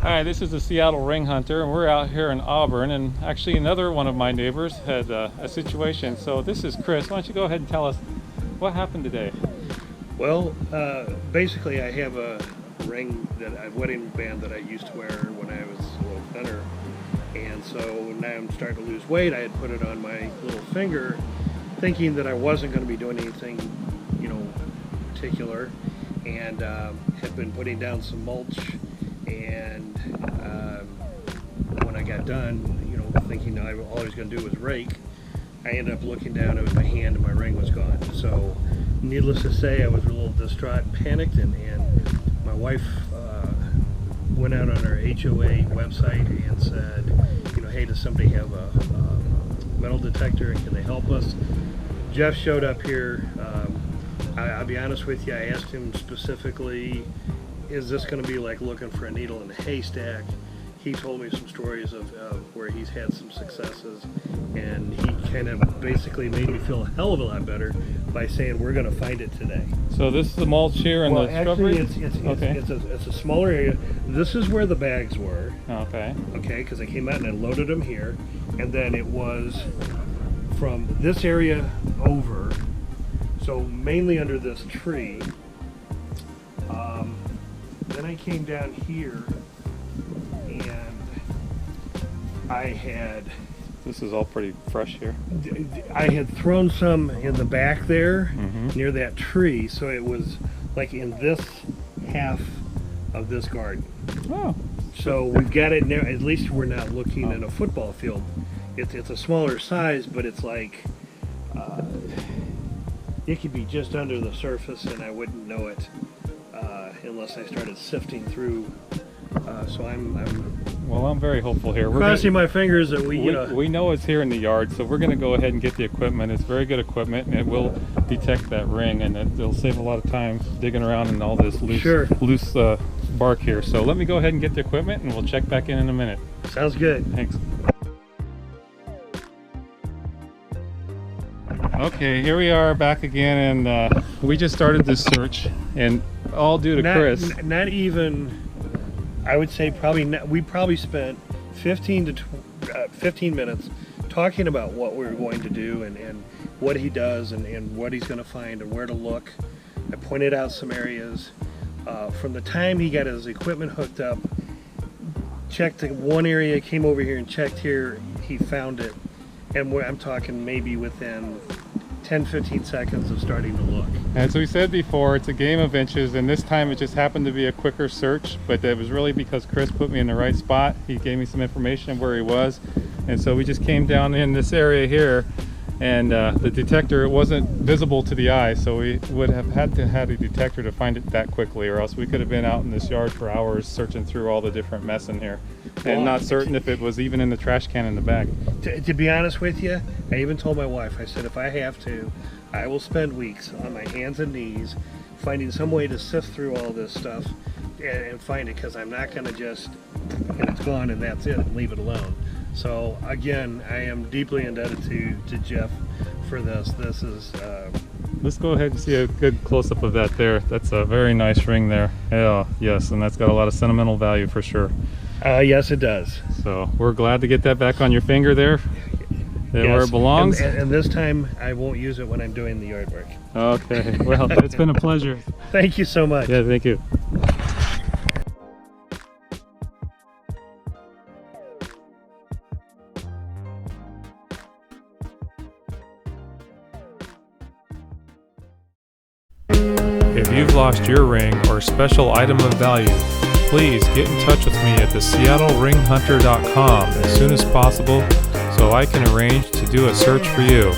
Hi, this is the Seattle Ring Hunter, and we're out here in Auburn, and actually another one of my neighbors had a situation. So this is Chris. Why don't you go ahead and tell us what happened today? Well, basically I have a ring, a wedding band that I used to wear when I was a little thinner, and so now I'm starting to lose weight. I had put it on my little finger thinking that I wasn't going to be doing anything, particular, and had been putting down some mulch, and when I got done, thinking all I was going to do was rake, I ended up looking down at my hand and my ring was gone. So needless to say, I was a little distraught and panicked, and my wife went out on our HOA website and said, hey, does somebody have a metal detector and can they help us? Jeff showed up here. I'll be honest with you, I asked him specifically, is this going to be like looking for a needle in a haystack? He told me some stories of where he's had some successes, and he kind of basically made me feel a hell of a lot better by saying we're going to find it today. So this is the mulch here and the shrubbery? It's a smaller area. This is where the bags were. Okay. Okay, because I came out and I loaded them here, and then it was from this area over, so mainly under this tree. Then I came down here, and I had... This is all pretty fresh here. I had thrown some in the back there, near that tree, so it was like in this half of this garden. Oh. So we've got it now. At least we're not looking in a football field. It's a smaller size, but it's like it could be just under the surface, and I wouldn't know it unless I started sifting through. So I'm very hopeful here. We're crossing my fingers that we know it's here in the yard, so we're going to go ahead and get the equipment. It's very good equipment, and it will detect that ring, and it'll save a lot of time digging around in all this loose bark here. So let me go ahead and get the equipment, and we'll check back in a minute. Sounds good. Thanks. Okay, here we are back again, and we just started this search, and all due to Chris. Not even, I would say we probably spent 15 minutes talking about what we were going to do and what he does and what he's going to find and where to look. I pointed out some areas. From the time he got his equipment hooked up, checked one area, came over here and checked here, he found it. And I'm talking maybe within 10-15 seconds of starting to look. And so we said before, it's a game of inches, and this time it just happened to be a quicker search, but it was really because Chris put me in the right spot. He gave me some information of where he was, and so we just came down in this area here, and the detector, it wasn't visible to the eye, so we would have had to have a detector to find it that quickly, or else we could have been out in this yard for hours searching through all the different mess in here, and not certain if it was even in the trash can in the back. To be honest with you, I even told my wife, I said, if I have to, I will spend weeks on my hands and knees finding some way to sift through all this stuff and find it, because I'm not going to just, and it's gone and that's it, and leave it alone. So again, I am deeply indebted to Jeff for this. This is... Let's go ahead and see a good close-up of that there. That's a very nice ring there. Yeah, yes, and that's got a lot of sentimental value for sure. Yes, it does. So we're glad to get that back on your finger there. Yes. Where it belongs. And this time I won't use it when I'm doing the yard work. Okay, well, it's been a pleasure. Thank you so much. Yeah, thank you. If you've lost your ring or special item of value, please get in touch with me at theseattleringhunter.com as soon as possible so I can arrange to do a search for you.